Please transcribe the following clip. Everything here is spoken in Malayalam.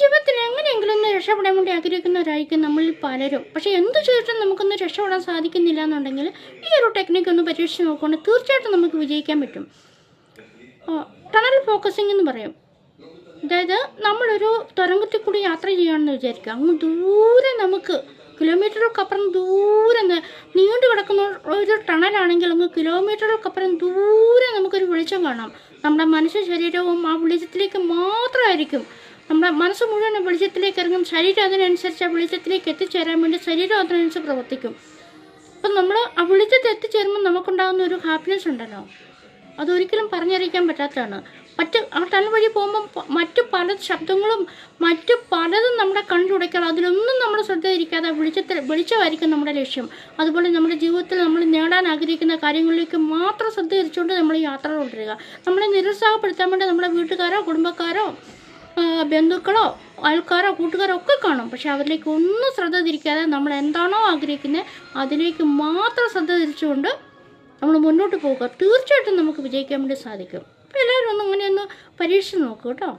ജീവിതത്തിൽ എങ്ങനെയെങ്കിലും ഒന്ന് രക്ഷപ്പെടാൻ വേണ്ടി ആഗ്രഹിക്കുന്നവരായിരിക്കും നമ്മളിൽ പലരും. പക്ഷേ എന്ത് ചെയ്തിട്ടും നമുക്കൊന്ന് രക്ഷപ്പെടാൻ സാധിക്കുന്നില്ല എന്നുണ്ടെങ്കിൽ ഈ ഒരു ടെക്നിക്ക് ഒന്ന് പരീക്ഷിച്ച് നോക്കുകയാണെങ്കിൽ തീർച്ചയായിട്ടും നമുക്ക് വിജയിക്കാൻ പറ്റും. ടണൽ ഫോക്കസിംഗ് എന്ന് പറയും. അതായത് നമ്മളൊരു തുരങ്കത്തിൽ കൂടി യാത്ര ചെയ്യുകയാണെന്ന് വിചാരിക്കുക. അങ്ങ് ദൂരെ നമുക്ക് കിലോമീറ്ററുകൾക്കപ്പുറം ദൂരെ നീണ്ടു കിടക്കുന്ന ഒരു ടണലാണെങ്കിൽ അങ്ങ് കിലോമീറ്ററുകൾക്കപ്പുറം ദൂരെ നമുക്കൊരു വെളിച്ചം കാണാം. നമ്മുടെ മനസ്സും ശരീരവും ആ വെളിച്ചത്തിലേക്ക് മാത്രമായിരിക്കും. നമ്മുടെ മനസ്സ് മുഴുവൻ വെളിച്ചത്തിലേക്ക് ഇറങ്ങും. ശരീരം അതിനനുസരിച്ച് ആ വെളിച്ചത്തിലേക്ക് എത്തിച്ചേരാൻ വേണ്ടി ശരീരം അതിനനുസരിച്ച് പ്രവർത്തിക്കും. അപ്പം നമ്മൾ ആ വെളിച്ചത്തിൽ എത്തിച്ചേരുമ്പോൾ നമുക്കുണ്ടാകുന്ന ഒരു ഹാപ്പിനെസ് ഉണ്ടല്ലോ, അതൊരിക്കലും പറഞ്ഞറിയിക്കാൻ പറ്റാത്തതാണ്. ആ ടണൽ വഴി പോകുമ്പം മറ്റു പല ശബ്ദങ്ങളും മറ്റു പലതും നമ്മുടെ കണ്ടുടയ്ക്കാറ്, അതിലൊന്നും നമ്മൾ ശ്രദ്ധയിരിക്കാതെ വെളിച്ചമായിരിക്കും നമ്മുടെ ലക്ഷ്യം. അതുപോലെ നമ്മുടെ ജീവിതത്തിൽ നമ്മൾ നേടാൻ ആഗ്രഹിക്കുന്ന കാര്യങ്ങളിലേക്ക് മാത്രം ശ്രദ്ധ തിരിച്ചുകൊണ്ട് നമ്മൾ യാത്ര തുടരുക. നമ്മളെ നിരുത്സാഹപ്പെടുത്താൻ വേണ്ടി നമ്മുടെ വീട്ടുകാരോ കുടുംബക്കാരോ ബന്ധുക്കളോ ആൾക്കാരോ കൂട്ടുകാരോ ഒക്കെ കാണും. പക്ഷെ അവരിലേക്ക് ഒന്നും ശ്രദ്ധ തിരിക്കാതെ നമ്മൾ എന്താണോ ആഗ്രഹിക്കുന്നത് അതിലേക്ക് മാത്രം ശ്രദ്ധ തിരിച്ചുകൊണ്ട് നമ്മൾ മുന്നോട്ട് പോകുക. തീർച്ചയായിട്ടും നമുക്ക് വിജയിക്കാൻ വേണ്ടി സാധിക്കും. അപ്പോൾ എല്ലാവരും അങ്ങനെയൊന്ന് പരീക്ഷിച്ച് നോക്കൂ കേട്ടോ.